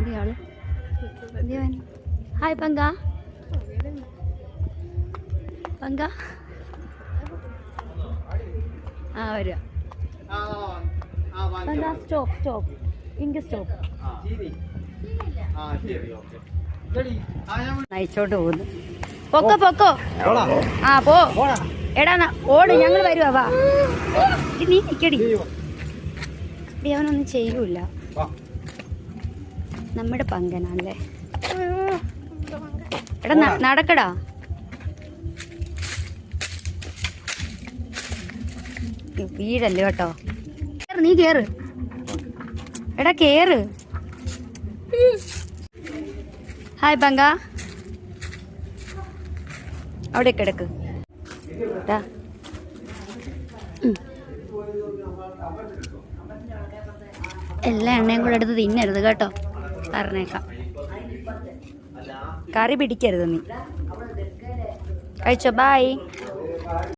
ഇയാള് ഹായ് പങ്ക പങ്ക ആ വരിക പങ്ക സ്റ്റോപ്പ് ഇങ്ക് സ്റ്റോപ്പ് നയിച്ചോട്ട് പോകുന്നു പൊക്കോ ആ പോ എടാ ഓട് ഞങ്ങൾ വരുവാ വാ നീ നിക്കടി അവനൊന്നും ചെയ്യൂല നമ്മുടെ പങ്കനാണല്ലേ എടാ നടക്കടാ വീടല്ലേ കേട്ടോ നീ കേറ് എടാ കേറ് ഹായ് പങ്ക അവിടെ കിടക്ക് എല്ലാ എണ്ണയും കൂടെ എടുത്ത് തിന്നരുത് കേട്ടോ പറഞ്ഞേക്കാം കറി പിടിക്കരുത് നീ കഴിച്ചോ ബൈ